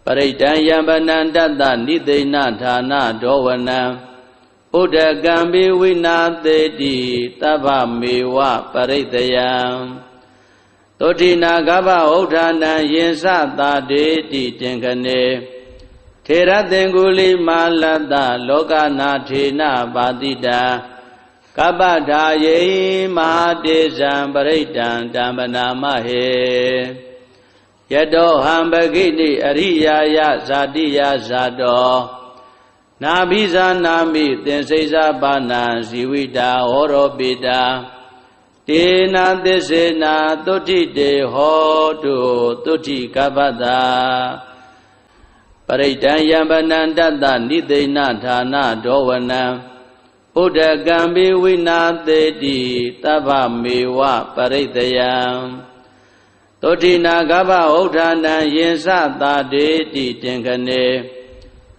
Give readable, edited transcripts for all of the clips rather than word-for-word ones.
ပရိဒံယံပနန္တတနိသိဏဌာနဒောဝနံဥဒကံပိဝိနာသေတိသဗ္ဗမေဝပရိတယံသောတိနာဂဗဥဋ္ဌာနံယင်စသာတေတိတင်ခနေထေရသင်္ကုလိမာလတ္တလောကနာထေနပါတိတာကပ္ပဒါယေမဟာတေဇံပရိဒံဓမ္မနာမဟေယတောဟံပဂိတိအရိယာယဇာတိယဇာတောနာဘိဇာနာမိသင်္စိဇာပါဏံဇီဝိတာဟောရောပိတာတေနာသစ္စေနာသုတိတေဟောတုသုတိကပ္ပတာပရိဒံယံပနန္တတနိသိဏဌာနဒောဝနံဥဒကံပိဝိနာသေတိသဗ္ဗမေဝပရိတယံသောတိနာဂဗဥဋ္ဌာနံယင်စသာတေတိတင်ခနေ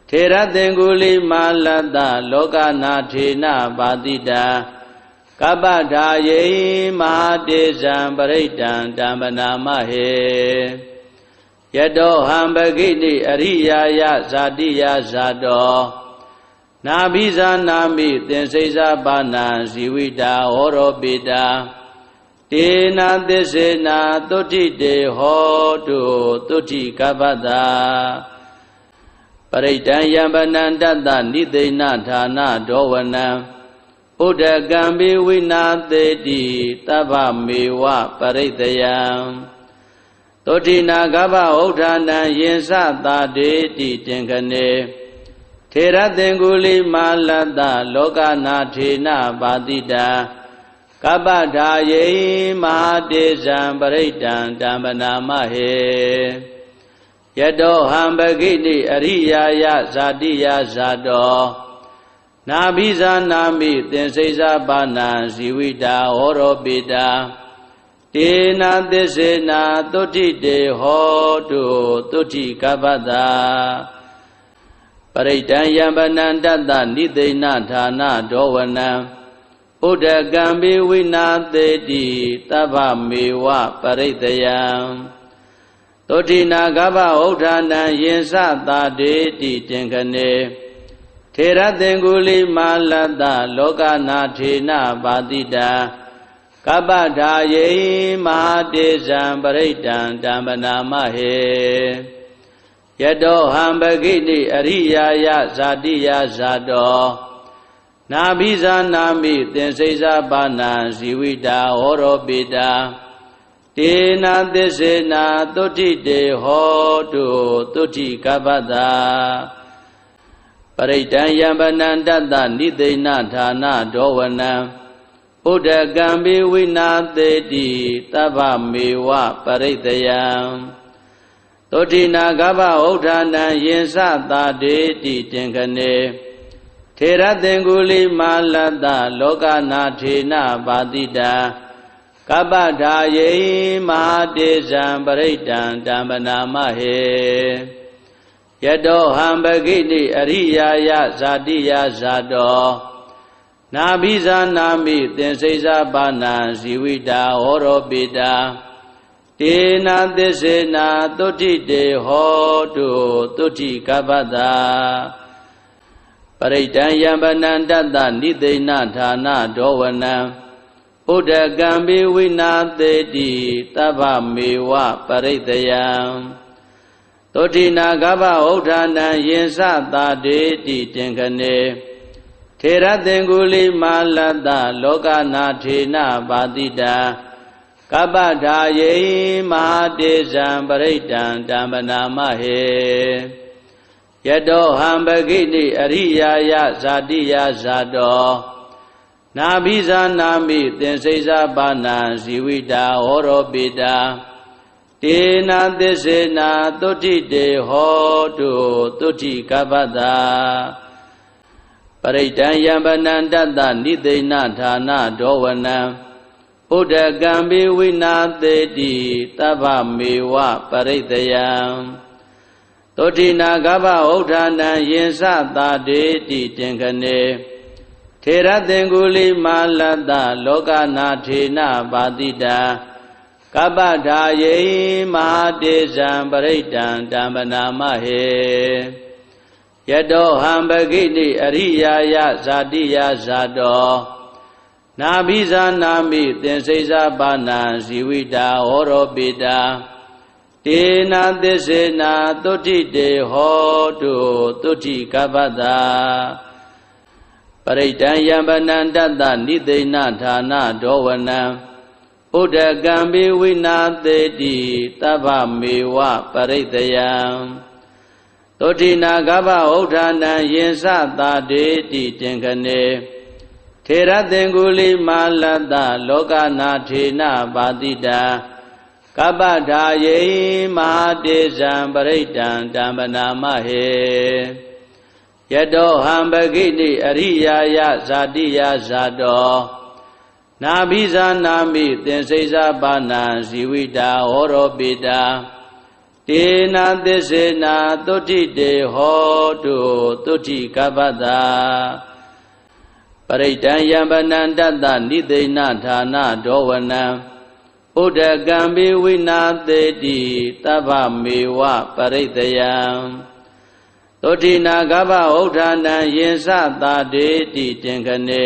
ထေရသင်္ကုလိမာလတ္တလောကနာထေနပါတိတာကပ္ပဒါယေမဟာတေဇံပရိဒံဓမ္မနာမဟေယတောဟံပဂိတိအရိယာယဇာတိယဇာတောနာဘိဇာနာမိသင်္စိဇာပါဏံဇီဝိတာဟောရောပိတာတေနာသစ္စေနာသုတိတေဟောတုသုတိကပ္ပတာပရိဒံယံပနန္တတနိသိဏဌာနဒောဝနံဥဒကံပိဝိနာသေတိသဗ္ဗမေဝပရိတယံသောတိနာဂဗဥဋ္ဌာနံယင်စသာတေတိတင်ခနေထေရသင်္ကုလိမာလတ္တလောကနာထေနပါတိတာကပ္ပဒါယေမဟာတေဇံပရိဒံဓမ္မနာမဟေယတောဟံပဂိတိအရိယာယဇာတိယဇာတောနာဘိဇာနာမိသင်္စိဇာပါဏံဇီဝိတာဟောရောပိတာတေနာသစ္စေနာသုတိတေဟောတုသုတိကပ္ပတာပရိဒံယံပနန္တတနိသိဏဌာနဒောဝနံဥဒကံပိဝိနာသေတိသဗ္ဗမေဝပရိတယံသောတိနာဂဗဥဋ္ဌာနံယင်စသာတေတိတင်ခနေထေရသင်္ကုလိမာလတ္တလောကနာထေနပါတိတာကပ္ပဒါယေမဟာတေဇံပရိဒံဓမ္မနာမဟေယတောဟံပဂိတိအရိယာယဇာတိယဇာတောနာဘိဇာနာမိသင်္စိဇာပါဏံဇီဝိတာဟောရောပိတာတေနာသစ္စေနာသုတိတေဟောတုသုတိကပ္ပတာပရိဒံယံပနန္တတနိသိဏဌာနဒောဝနံဥဒကံပိဝိနာသေတိသဗ္ဗမေဝပရိတယံသောတိနာဂဗဥဋ္ဌာနံယင်စသာတေတိတင်ခနေထေရသင်္ကုလိမာလတ္တလောကနာထေနပါတိတာကပ္ပဒါယေမဟာတေဇံပရိဒံဓမ္မနာမဟေယတောဟံပဂိတိအရိယာယဇာတိယဇာတောနာဘိဇာနာမိသင်္စိဇာပါဏံဇီဝိတာဟောရောပိတာတေနာသစ္စေနာသုတိတေဟောတုသုတိကပ္ပတာပရိဒံယံပနန္တတနိသိဏဌာနဒောဝနံဥဒကံပိဝိနာသေတိသဗ္ဗမေဝပရိတယံသောတိနာဂဗဥဋ္ဌာနံယင်စသာတေတိတင်ခနေထေရသင်္ကုလိမာလတ္တလောကနာထေနပါတိတာကပ္ပဒါယေမဟာတေဇံပရိဒံဓမ္မနာမဟေယတောဟံပဂိတိအရိယာယဇာတိယဇာတောနာဘိဇာနာမိသင်္စိဇာပါဏံဇီဝိတာဟောရောပိတာတေနာသစ္စေနာသုတိတေဟောတုသုတိကပ္ပတာပရိဒံယံပနန္တတနိသိဏဌာနဒောဝနံဥဒကံပိဝိနာသေတိသဗ္ဗမေဝပရိတယံသောတိနာဂဗဥဋ္ဌာနံယင်စသာတေတိတင်ခနေထေရသင်္ကုလိမာလတ္တလောကနာထေနပါတိတာ ကပ္ပထာယေမဟာတေဇံပရိတံတံပနာမဟေယတောဟံပဂိတိအရိယာယဇာတိယဇာတောနာဘိဇာနာမိသင်္စိဇာပါဏံဇီဝိတာဟောရောပိတာတေနာသစ္စေနာသုဋ္ဌိတေဟောတုသုဋ္ဌိကပ္ပတာပရိတံယံပနန္တတနိသိဏဌာနဒောဝနံဥဒကံပိဝိနာသေတိသဗ္ဗမေဝပရိတယံသုဋ္ဌိနာကပ္ပဥဋ္ဌာနံယင်္စသာတေတိတင်ခနေထေရသင်္ကုလိမာလတ္တလောကနာထေနပါတိတာကပ္ပထာယေမဟာတေဇံပရိတံတံပနာမဟေယတောဟံပဂိတိအရိယာယဇာတိယဇာတောနာဘိဇာနာမိသင်္စိဇာပါဏံဇီဝိတာဟောရောပိတာတေနာသစ္စေနာသုဋ္ဌိတေဟောတုသုဋ္ဌိကပ္ပတာပရိတံယံပနန္တတနိသိဏဌာနဒောဝနံဥဒကံပိဝိနာသေတိသဗ္ဗမေဝပရိတယံသုဋ္ဌိနာကပ္ပဥဋ္ဌာနံယင်္စသာတေတိတင်ခနေ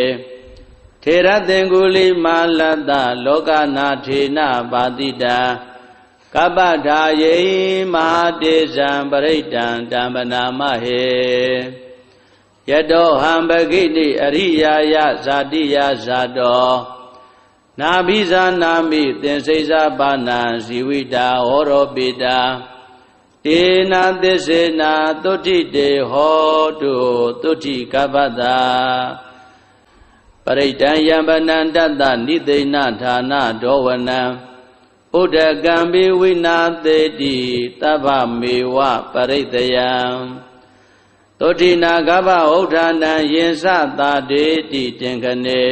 ထေရသင်္ကုလိမာလတ္တလောကနာထေနပါတိတာကပ္ပထာယေမဟာတေဇံပရိတံတံပနာမဟေယတောဟံပဂိတိအရိယာယဇာတိယဇာတောနာဘိဇာနာမိသင်္စိဇာပါဏံဇီဝိတာဟောရောပိတာတေနာသစ္စေနာသုဋ္ဌိတေဟောတုသုဋ္ဌိကပ္ပတာပရိတံယံပနန္တတနိသိဏဌာနဒောဝနံဥဒကံပိဝိနာသေတိသဗ္ဗမေဝပရိတယံသုဋ္ဌိနာကပ္ပဥဋ္ဌာနံယင်္စသာတေတိတင်ခနေ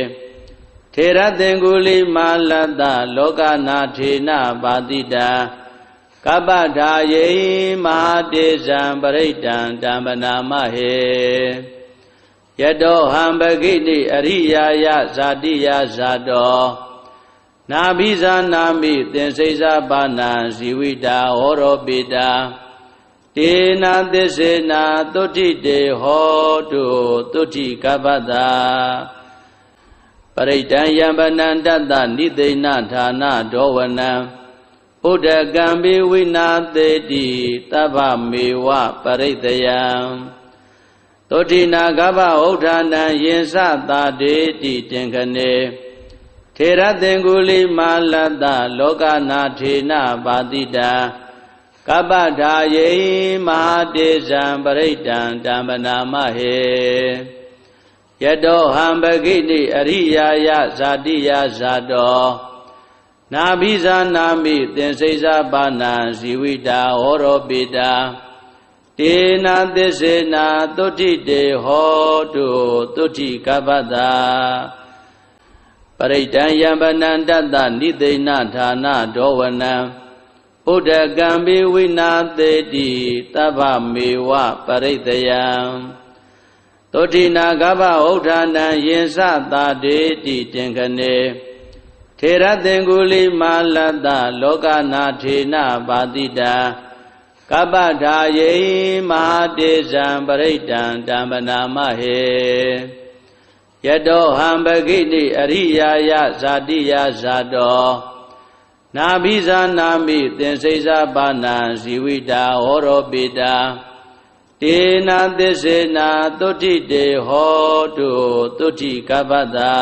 ထေရသင်္ကုလိမာလတ္တလောကနာထေနပါတိတာကပ္ပထာယေမဟာတေဇံပရိတံတံပနာမဟေယတောဟံပဂိတိအရိယာယဇာတိယဇာတောနာဘိဇာနာမိသင်္စိဇာပါဏံဇီဝိတာဟောရောပိတာတေနာသစ္စေနာသုဋ္ဌိတေဟောတုသုဋ္ဌိကပ္ပတာပရိတံယံပနန္တတနိသိဏဌာနဒောဝနံဥဒကံပိဝိနာသေတိသဗ္ဗမေဝပရိတယံသုဋ္ဌိနာကပ္ပဥဋ္ဌာနံယင်္စသာတေတိတင်ခနေထေရသင်္ကုလိမာလတ္တလောကနာထေနပါတိတာကပ္ပထာယေမဟာတေဇံပရိတံတံပနာမဟေယတောဟံပဂိတိအရိယာယဇာတိယဇာတောနာဘိဇာနာမိသင်္စိဇာပါဏံဇီဝိတာဟောရောပိတာတေနာသစ္စေနာသုဋ္ဌိတေဟောတုသုဋ္ဌိကပ္ပတာပရိတံယံပနန္တတနိသိဏဌာနဒောဝနံဥဒကံပိဝိနာသေတိသဗ္ဗမေဝပရိတယံသုဋ္ဌိနာကပ္ပဥဋ္ဌာနံယင်္စသာတေတိတင်ခနေထေရသင်္ကုလိမာလတ္တလောကနာထေနပါတိတာကပ္ပထာယေမဟာတေဇံပရိတံတံပနာမဟေယတောဟံပဂိတိအရိယာယဇာတိယဇာတောနာဘိဇာနာမိသင်္စိဇာပါဏံဇီဝိတာဟောရောပိတာတေနာသစ္စေနာသုဋ္ဌိတေဟောတုသုဋ္ဌိကပ္ပတာ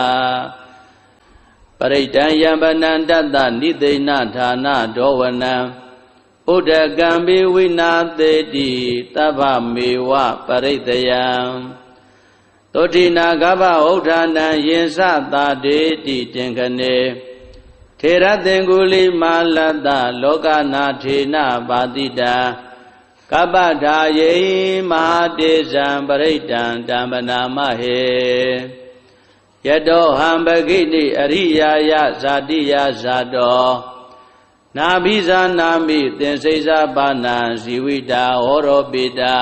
ပရိတံယံပနန္တတနိသိဏဌာနဒောဝနံဥဒကံပိဝိနာသေတိသဗ္ဗမေဝပရိတယံသုဋ္ဌိနာကပ္ပဥဋ္ဌာနံယင်္စသာတေတိတင်ခနေထေရသင်္ကုလိမာလတ္တလောကနာထေနပါတိတာကပ္ပထာယေမဟာတေဇံပရိတံတံပနာမဟေယတောဟံပဂိတိအရိယာယဇာတိယဇာတောနာဘိဇာနာမိသင်္စိဇာပါဏံဇီဝိတာဟောရောပိတာ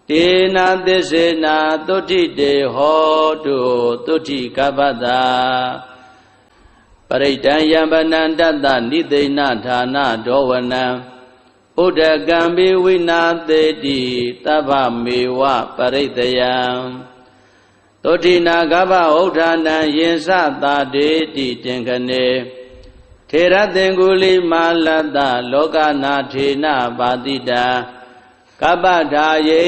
တေနာသစ္စေနာသုဋ္ဌိတေဟောတုသုဋ္ဌိကပ္ပတာပ ရိတံယံပနံတတ္တနိသိဏဌာနဒောဝနံဥဒကံပိဝိနာသေတိသဗ္ဗမေဝပရိတယံသောတိနာဂဗဥဋ္ဌာနံယင်စသာတေတိတင်ခနေထေရသင်္ကုလိမာလတ္တလောကနာထေနပါတိတာကပ္ပဒါယေ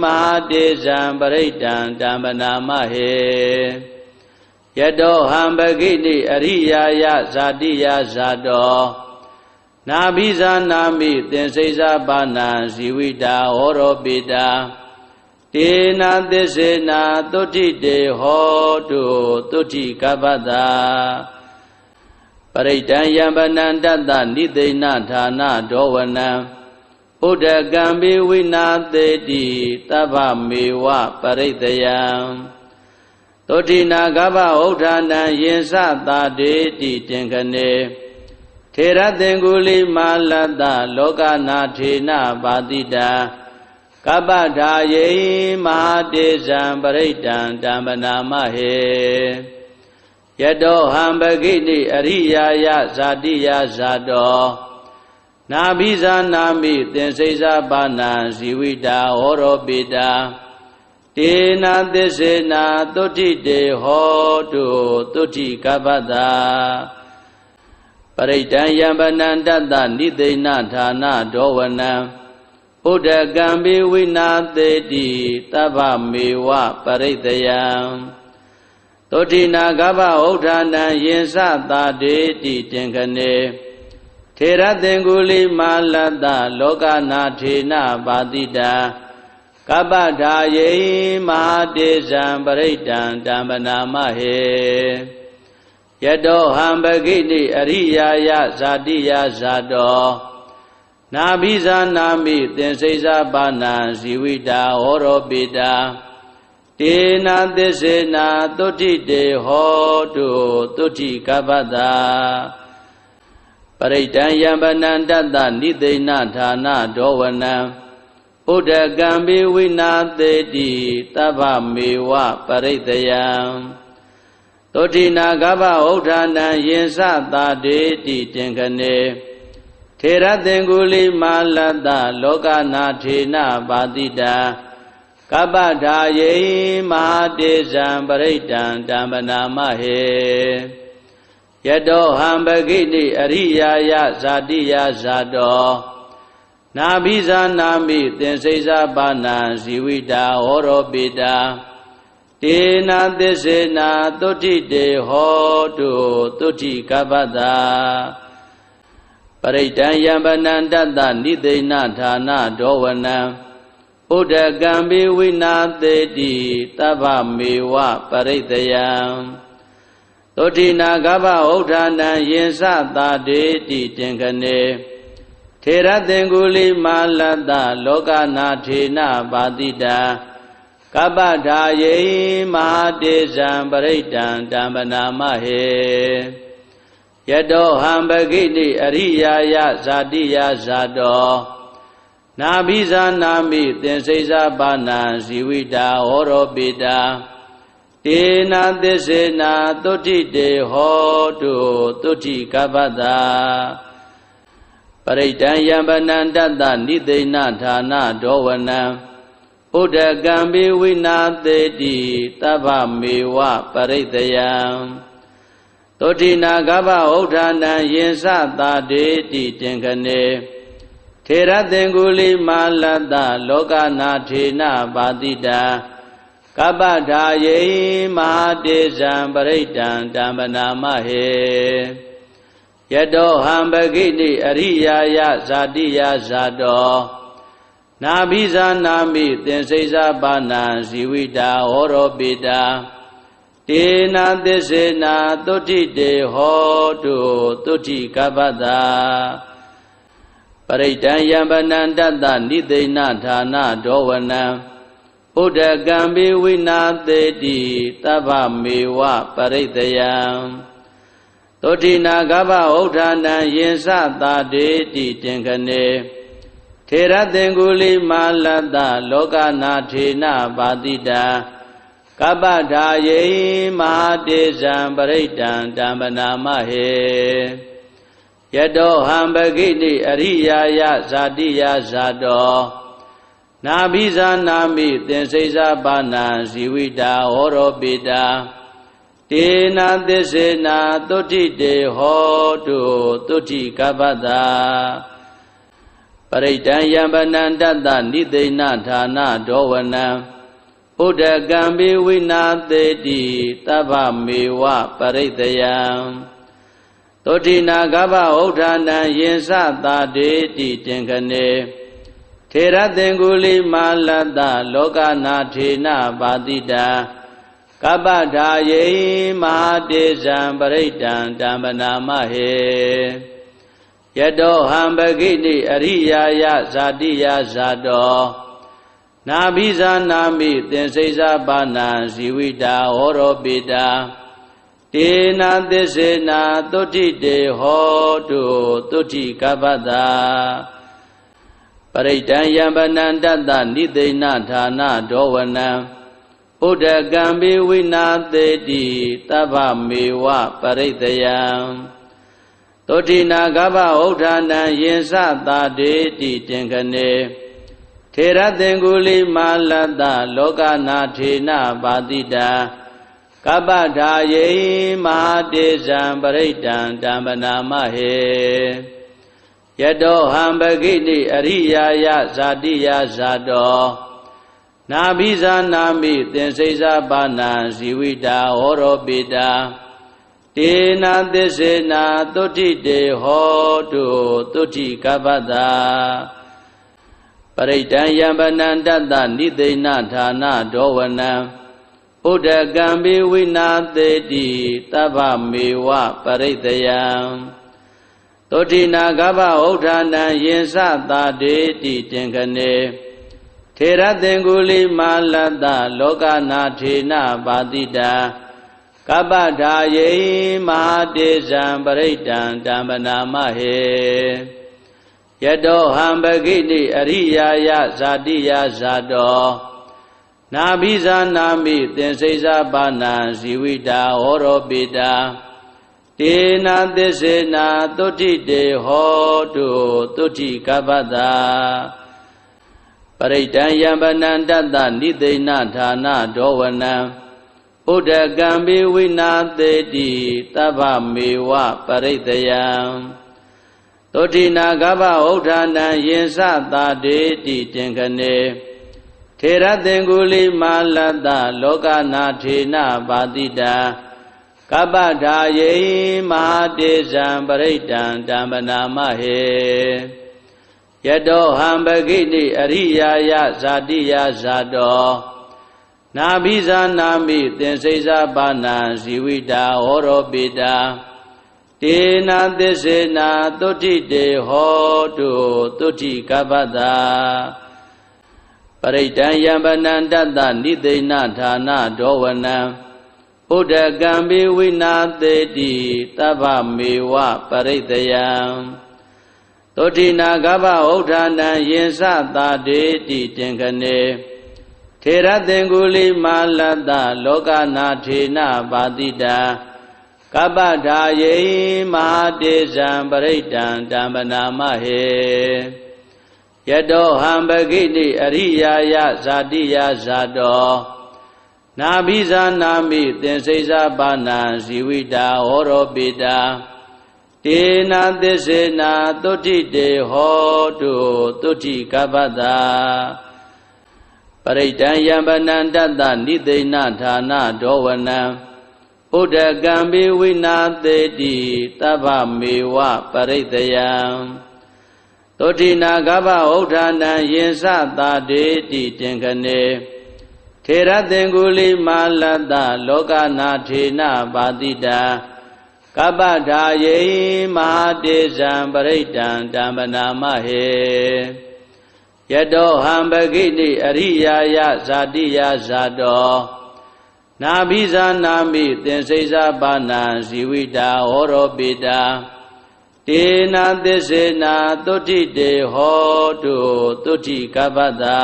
မဟာတေဇံပရိတံတံပနာမဟေယတောဟံပဂိတိအရိယာယဇာတိယဇာတောနာဘိဇာနာမိသင်္စိဇာပါဏံဇီဝိတာဟောရောပိတာတေနာသစ္စေနာသုတိတေဟောတုသုတိကပ္ပတာပရိတံယံပနံတတ္တနိသိဏဌာနဒောဝနံဥဒကံပိဝိနာသေတိသဗ္ဗမေဝပရိတယံသောတိနာဂဗဥဋ္ဌာနံယင်စသာတေတိတင်ခနေထေရသင်္ကုလိမာလတ္တလောကနာထေနပါတိတာကပ္ပဒါယေမဟာတေဇံပရိတံတံပနာမဟေယတောဟံပဂိတိအရိယာယဇာတိယဇာတောနာဘိဇာနာမိသင်္စိဇာပါဏံဇီဝိတာဟောရောပိတာတေနာသစ္စေနာသုတိတေဟောတုသုတိကပ္ပတာပရိတံယံပနံတတ္တနိသိဏဌာနဒောဝနံဥဒကံပိဝိနာသေတိသဗ္ဗမေဝပရိတယံသောတိနာဂဗဥဋ္ဌာနံယင်စသာတေတိတင်ခနေထေရသင်္ကုလိမာလတ္တလောကနာထေနပါတိတာကပ္ပဒါယေမဟာတေဇံပရိတံတံပနာမဟေယတောဟံပဂိတိအရိယာယဇာတိယဇာတောနာဘိဇာနာမိသင်္စိဇာပါဏံဇီဝိတာဟောရောပိတာတေနာသစ္စေနာသုတိတေဟောတုသုတိကပ္ပတာပရိတံယံပနံတတ္တနိသိဏဌာနဒောဝနံဥဒကံပိဝိနာသေတိသဗ္ဗမေဝပရိတယံသောတိနာဂဗဥဋ္ဌာနံယင်စသာတေတိတင်ခနေထေရသင်္ကုလိမာလတ္တလောကနာထေနပါတိတာကပ္ပဒါယေမဟာတေဇံပရိတံတံပနာမဟေယတောဟံပဂိတိအရိယာယဇာတိယဇာတောနာဘိဇာနာမိသင်္စိဇာပါဏံဇီဝိတာဟောရောပိတာတေနာသစ္စေနာသုတိတေဟောတုသုတိကပ္ပတာပရိတံယံပနံတတ္တနိသိဏဌာနဒောဝနံဥဒကံပိဝိနာသေတိသဗ္ဗမေဝပရိတယံသောတိနာဂဗဥဋ္ဌာနံယင်စသာတေတိတင်ခနေထေရသင်္ကုလိမာလတ္တလောကနာထေနပါတိတာကပ္ပဒါယေမဟာတေဇံပရိတံတံပနာမဟေယတောဟံပဂိတိအရိယာယဇာတိယဇာတောနာဘိဇာနာမိသင်္စိဇာပါဏံဇီဝိတာဟောရောပိတာတေနာသစ္စေနာသုတိတေဟောတုသုတိကပ္ပတာပရိတံယံပနံတတ္တနိသိဏဌာနဒောဝနံဥဒကံပိဝိနာသေတိသဗ္ဗမေဝပရိတယံသောတိနာဂဗဥဋ္ဌာနံယင်စသာတေတိတင်ခနေထေရသင်္ကုလိမာလတ္တလောကနာထေနပါတိတာကပ္ပဒါယေမဟာတေဇံပရိတံတံပနာမဟေယတောဟံပဂိတိအရိယာယဇာတိယဇာတောနာဘိဇာနာမိသင်္စိဇာပါဏံဇီဝိတာဟောရောပိတာတေနာသစ္စေနာသုတိတေဟောတုသုတိကပ္ပတာပရိတံယံပနံတတ္တနိသိဏဌာနဒောဝနံဥဒကံပိဝိနာသေတိသဗ္ဗမေဝပရိတယံသောတိနာဂဗဥဋ္ဌာနံယင်စသာတေတိတင်ခနေထေရသင်္ကုလိမာလတ္တလောကနာထေနပါတိတာက ကပ္ပထာယေမဟာတေဇံပရိတံဓမ္မနာမဟေယတောဟံပဂိတိအရိယာယဇာတိယဇာတောနာဘိဇာနာမိသင်္စိဇာပါဏံဇီဝိတာဟောရောပိတာတေနာသစ္စေနာသုတိတေဟောတုသုတိကပ္ပတာပရိတံယံပနန္တတနိသိဏဌာနဒောဝနံဥဒကံပိဝိနာသေတိသဗ္ဗမေဝပရိတယံသုတိနာကပ္ပဥဋ္ဌာနံယင်စသာတေတိတင်ခနေထေရသင်္ကုလိမာလတ္တလောကနာထေနပါတိတာကပ္ပထာယေမဟာတေဇံပရိတံဓမ္မနာမဟေယတောဟံပဂိတိအရိယာယဇာတိယဇာတောနာဘိဇာနာမိသင်္စိဇာပါဏံဇီဝိတာဟောရောပိတာတေနာသစ္စေနာသုတိတေဟောတုသုတိကပ္ပတာပရိတံယံပနန္တတနိသိဏဌာနဒောဝနံဥဒကံပိဝိနာသေတိသဗ္ဗမေဝပရိတယံသုတိနာကပ္ပဥဋ္ဌာနံယင်စသာတေတိတင်ခနေထေရသင်္ကုလိမာလတ္တလောကနာထေနပါတိတာကပ္ပထာယေမဟာတေဇံပရိတံဓမ္မနာမဟေယတောဟံပဂိတိအရိယာယဇာတိယဇာတောနာဘိဇာနာမိသင်္စိဇာပါဏံဇီဝိတာဟောရောပိတာတေနာသစ္စေနာသုတိတေဟောတုသုတိကပ္ပတာပရိတံယံပနန္တတနိသိဏဌာနဒောဝနံဥဒကံပိဝိနာသေတိသဗ္ဗမေဝပရိတယံသုတိနာကပ္ပဥဋ္ဌာနံယင်စသာတေတိတင်ခနေထေရသင်္ကုလိမာလတ္တလောကနာထေနပါတိတာကပ္ပထာယေမဟာတေဇံပရိတံဓမ္မနာမဟေယတောဟံပဂိတိအရိယာယဇာတိယဇာတောနာဘိဇာနာမိသင်္စိဇာပါဏံဇီဝိတာဟောရောပိတာတေနာသစ္စေနာသုတိတေဟောတုသုတိကပ္ပတာပရိတံယံပနန္တတနိသိဏဌာနဒောဝနံဥဒကံပိဝိနာသေတိသဗ္ဗမေဝပရိတယံသုတိနာကပ္ပဥဋ္ဌာနံယင်စသာတေတိတင်ခနေထေရသင်္ကုလိမာလတ္တလောကနာထေနပါတိတာကပ္ပထာယေမဟာတေဇံပရိတံဓမ္မနာမဟေယတောဟံပဂိတိအရိယာယဇာတိယဇာတောနာဘိဇာနာမိသင်္စိဇာပါဏံဇီဝိတာဟောရောပိတာတေနာသစ္စေနာသုတိတေဟောတုသုတိကပ္ပတာပရိတံယံပနန္တတနိသိဏဌာနဒောဝနံဥဒကံပိဝိနာသေတိသဗ္ဗမေဝပရိတယံသုတိနာကပ္ပဥဋ္ဌာနံယင်စသာတေတိတင်ခနေထေရသင်္ကုလိမာလတ္တလောကနာထေနပါတိတာကပ္ပထာယေမဟာတေဇံပရိတံဓမ္မနာမဟေယတောဟံပဂိတိအရိယာယဇာတိယဇာတောနာဘိဇာနာမိသင်္စိဇာပါဏံဇီဝိတာဟောရောပိတာတေနာသစ္စေနာသုတိတေဟောတုသုတိကပ္ပတာပရိတံယံပနန္တတနိသိဏဌာနဒောဝနံဥဒကံပိဝိနာသေတိသဗ္ဗမေဝပရိတယံသုတိနာကပ္ပဥဋ္ဌာနံယင်စသာတေတိတင်ခနေထေရသင်္ကုလိမာလတ္တလောကနာထေနပါတိတာကပ္ပထာယေမဟာတေဇံပရိတံဓမ္မနာမဟေယတောဟံပဂိတိအရိယာယဇာတိယဇာတောနာဘိဇာနာမိသင်္စိဇာပါဏံဇီဝိတာဟောရောပိတာတေနာသစ္စေနာသုတိတေဟောတုသုတိကပ္ပတာ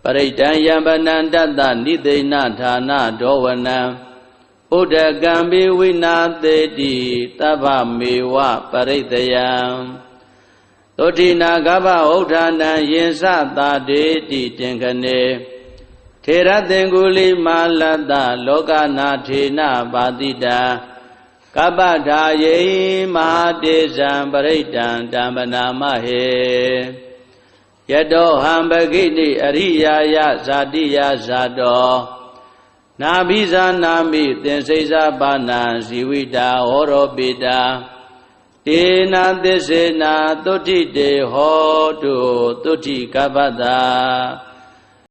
ပ ပရိဒံယံပနန္တတနိသိဏဌာနဒောဝနံဥဒကံဘေဝိနာသေတိသဗ္ဗမေဝပရိတယံသုတိနာဂဗဥဋ္ဌာနံယင်စသာတေတိတင်ခနေထေရသင်္ကုလိမာလတ္တလောကနာထေနပါတိတာကပ္ပထာယေမဟာတေဇံပရိဒံတမ္ပနာမဟေယတောဟံပဂိတိအရိယာယဇာတိယဇာတောနာဘိဇာနာမိသင်္စိဇာပါဏံဇီဝိတာဟောရောပိတာတေနာသစ္စေနာသုဋ္ဌိတေဟောတုသုဋ္ဌိကပ္ပတာ